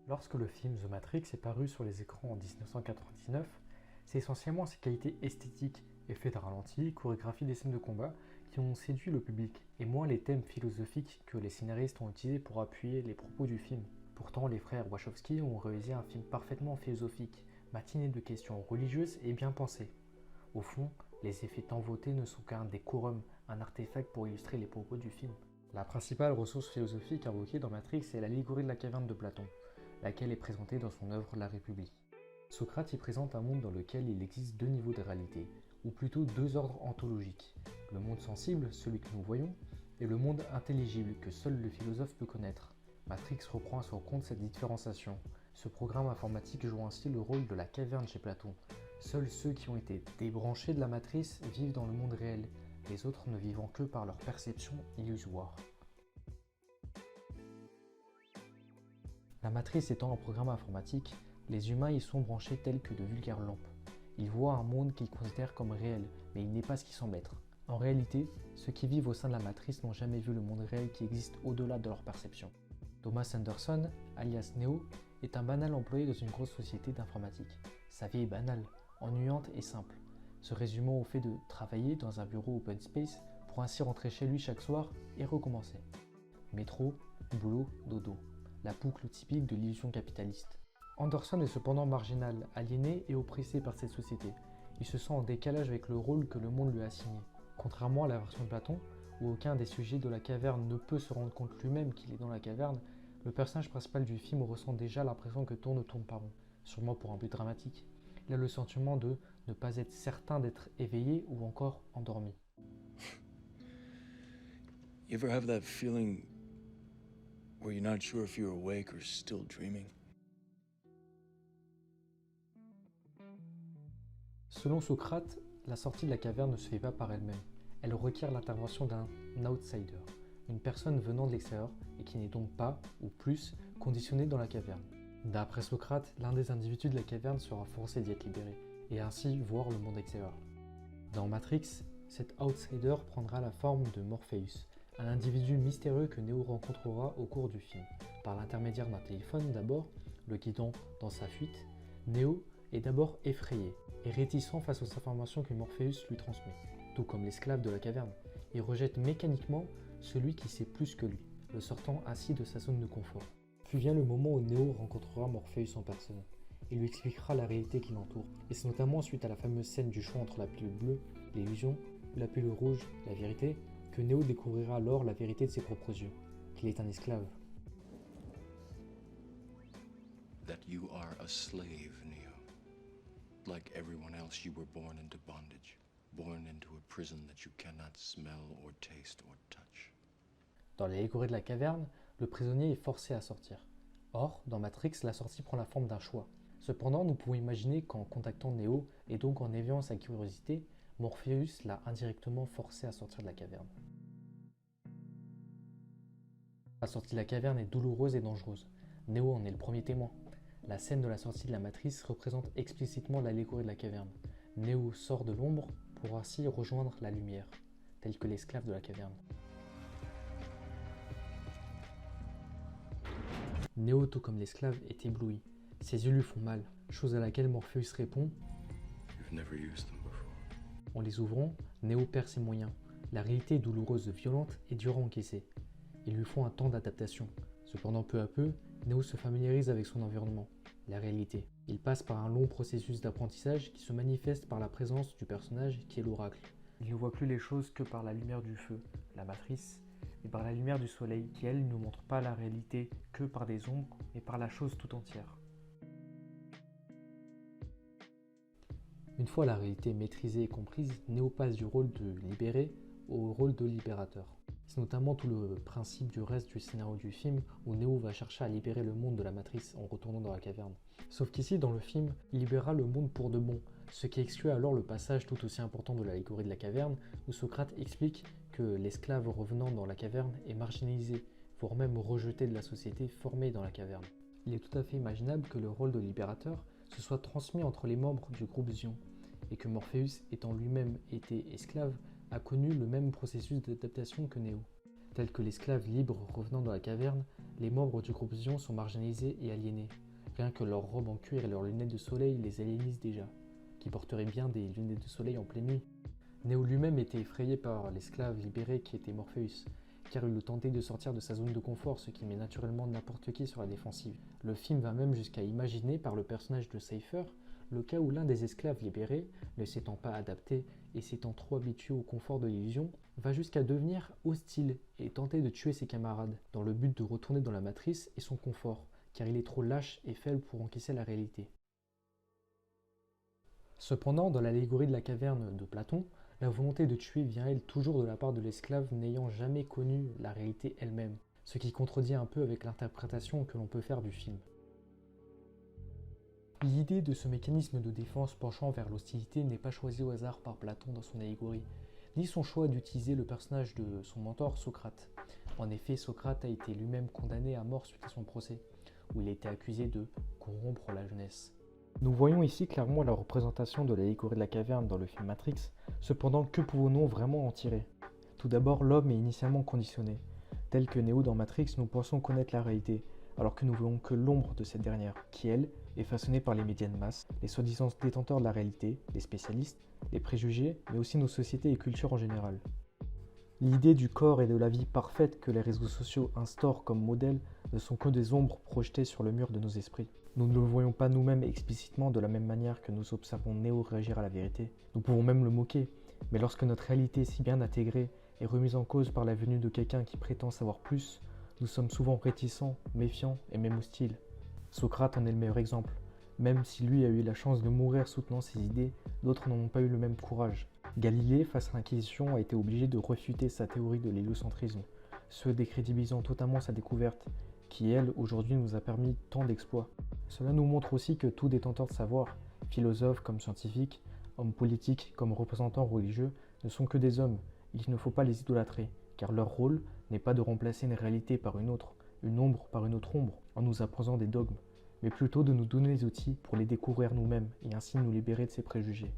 Lorsque le film The Matrix est paru sur les écrans en 1999, c'est essentiellement ses qualités esthétiques, effets de ralenti, chorégraphie des scènes de combat qui ont séduit le public, et moins les thèmes philosophiques que les scénaristes ont utilisés pour appuyer les propos du film. Pourtant, les frères Wachowski ont réalisé un film parfaitement philosophique, matiné de questions religieuses et bien pensé. Au fond, les effets tant votés ne sont qu'un décorum, un artefact pour illustrer les propos du film. La principale ressource philosophique invoquée dans Matrix est l'allégorie de la caverne de Platon, laquelle est présentée dans son œuvre La République. Socrate y présente un monde dans lequel il existe deux niveaux de réalité, ou plutôt deux ordres ontologiques, le monde sensible, celui que nous voyons, et le monde intelligible que seul le philosophe peut connaître. Matrix reprend à son compte cette différenciation. Ce programme informatique joue ainsi le rôle de la caverne chez Platon. Seuls ceux qui ont été débranchés de la matrice vivent dans le monde réel, les autres ne vivant que par leur perception illusoire. La matrice étant un programme informatique, les humains y sont branchés tels que de vulgaires lampes. Ils voient un monde qu'ils considèrent comme réel, mais il n'est pas ce qu'il semble être. En réalité, ceux qui vivent au sein de la matrice n'ont jamais vu le monde réel qui existe au-delà de leur perception. Thomas Anderson, alias Neo, est un banal employé dans une grosse société d'informatique. Sa vie est banale, ennuyante et simple, se résumant au fait de travailler dans un bureau open space pour ainsi rentrer chez lui chaque soir et recommencer. Métro, boulot, dodo. La boucle typique de l'illusion capitaliste. Anderson est cependant marginal, aliéné et oppressé par cette société. Il se sent en décalage avec le rôle que le monde lui a assigné. Contrairement à la version de Platon, où aucun des sujets de la caverne ne peut se rendre compte lui-même qu'il est dans la caverne, le personnage principal du film ressent déjà l'impression que tout ne tourne pas rond, sûrement pour un but dramatique. Il a le sentiment de ne pas être certain d'être éveillé ou encore endormi. You ever have that feeling where you're not sure if you're awake or still dreaming? Selon Socrate, la sortie de la caverne ne se fait pas par elle-même. Elle requiert l'intervention d'un outsider, une personne venant de l'extérieur et qui n'est donc pas, ou plus, conditionnée dans la caverne. D'après Socrate, l'un des individus de la caverne sera forcé d'y être libéré, et ainsi voir le monde extérieur. Dans Matrix, cet outsider prendra la forme de Morpheus, un individu mystérieux que Neo rencontrera au cours du film. Par l'intermédiaire d'un téléphone d'abord, le guidant dans sa fuite, Neo est d'abord effrayé et réticent face aux informations que Morpheus lui transmet. Tout comme l'esclave de la caverne, il rejette mécaniquement celui qui sait plus que lui, le sortant ainsi de sa zone de confort. Puis vient le moment où Neo rencontrera Morpheus en personne. Il lui expliquera la réalité qui l'entoure, et c'est notamment suite à la fameuse scène du choix entre la pilule bleue, l'illusion, ou la pilule rouge, la vérité, que Neo découvrira alors la vérité de ses propres yeux, qu'il est un esclave. That you are a slave, Neo. Like everyone else, you were born into bondage. Born into a prison that you cannot smell or taste or touch. Dans l'allégorie de la caverne, le prisonnier est forcé à sortir. Or, dans Matrix, la sortie prend la forme d'un choix. Cependant, nous pouvons imaginer qu'en contactant Neo, et donc en éveillant sa curiosité, Morpheus l'a indirectement forcé à sortir de la caverne. La sortie de la caverne est douloureuse et dangereuse. Neo en est le premier témoin. La scène de la sortie de la matrice représente explicitement l'allégorie de la caverne. Neo sort de l'ombre pour ainsi rejoindre la lumière, tel que l'esclave de la caverne. Neo, tout comme l'esclave, est ébloui. Ses yeux lui font mal, chose à laquelle Morpheus répond You've never used them before. En les ouvrant, Neo perd ses moyens. La réalité est douloureuse, violente et dure à encaisser. Il lui faut un temps d'adaptation. Cependant, peu à peu, Neo se familiarise avec son environnement, la réalité. Il passe par un long processus d'apprentissage qui se manifeste par la présence du personnage qui est l'oracle. Il ne voit plus les choses que par la lumière du feu, la matrice, mais par la lumière du soleil qui, elle, ne montre pas la réalité que par des ombres, mais par la chose tout entière. Une fois la réalité maîtrisée et comprise, Neo passe du rôle de libéré au rôle de libérateur. C'est notamment tout le principe du reste du scénario du film où Neo va chercher à libérer le monde de la matrice en retournant dans la caverne. Sauf qu'ici, dans le film, il libérera le monde pour de bon, ce qui exclut alors le passage tout aussi important de l'allégorie de la caverne où Socrate explique que l'esclave revenant dans la caverne est marginalisé, voire même rejeté de la société formée dans la caverne. Il est tout à fait imaginable que le rôle de libérateur se soit transmis entre les membres du groupe Zion, et que Morpheus, étant lui-même été esclave, a connu le même processus d'adaptation que Neo. Tels que l'esclave libre revenant dans la caverne, les membres du groupe Zion sont marginalisés et aliénés. Rien que leurs robes en cuir et leurs lunettes de soleil les aliénisent déjà. Qui porterait bien des lunettes de soleil en pleine nuit? Néo lui-même était effrayé par l'esclave libéré qui était Morpheus, car il le tentait de sortir de sa zone de confort, ce qui met naturellement n'importe qui sur la défensive. Le film va même jusqu'à imaginer par le personnage de Cypher le cas où l'un des esclaves libérés, ne s'étant pas adapté et s'étant trop habitué au confort de l'illusion, va jusqu'à devenir hostile et tenter de tuer ses camarades, dans le but de retourner dans la matrice et son confort, car il est trop lâche et faible pour encaisser la réalité. Cependant, dans l'allégorie de la caverne de Platon, la volonté de tuer vient elle toujours de la part de l'esclave n'ayant jamais connu la réalité elle-même, ce qui contredit un peu avec l'interprétation que l'on peut faire du film. L'idée de ce mécanisme de défense penchant vers l'hostilité n'est pas choisie au hasard par Platon dans son allégorie, ni son choix d'utiliser le personnage de son mentor Socrate. En effet, Socrate a été lui-même condamné à mort suite à son procès, où il a été accusé de corrompre la jeunesse. Nous voyons ici clairement la représentation de l'allégorie de la caverne dans le film Matrix, cependant que pouvons-nous vraiment en tirer? Tout d'abord, l'homme est initialement conditionné. Tel que Neo dans Matrix, nous pensons connaître la réalité, alors que nous voyons que l'ombre de cette dernière, qui elle, est façonnée par les médias de masse, les soi-disant détenteurs de la réalité, les spécialistes, les préjugés, mais aussi nos sociétés et cultures en général. L'idée du corps et de la vie parfaite que les réseaux sociaux instaurent comme modèle ne sont que des ombres projetées sur le mur de nos esprits. Nous ne le voyons pas nous-mêmes explicitement de la même manière que nous observons Neo réagir à la vérité. Nous pouvons même le moquer, mais lorsque notre réalité est si bien intégrée et remise en cause par la venue de quelqu'un qui prétend savoir plus, nous sommes souvent réticents, méfiants et même hostiles. Socrate en est le meilleur exemple. Même si lui a eu la chance de mourir soutenant ses idées, d'autres n'en ont pas eu le même courage. Galilée, face à l'Inquisition, a été obligé de refuter sa théorie de l'héliocentrisme, ce décrédibilisant totalement sa découverte, qui elle, aujourd'hui, nous a permis tant d'exploits. Cela nous montre aussi que tout détenteur de savoir, philosophes comme scientifiques, hommes politiques comme représentants religieux, ne sont que des hommes, et qu'il ne faut pas les idolâtrer, car leur rôle n'est pas de remplacer une réalité par une autre, une ombre par une autre ombre, en nous apposant des dogmes, mais plutôt de nous donner les outils pour les découvrir nous-mêmes et ainsi nous libérer de ces préjugés.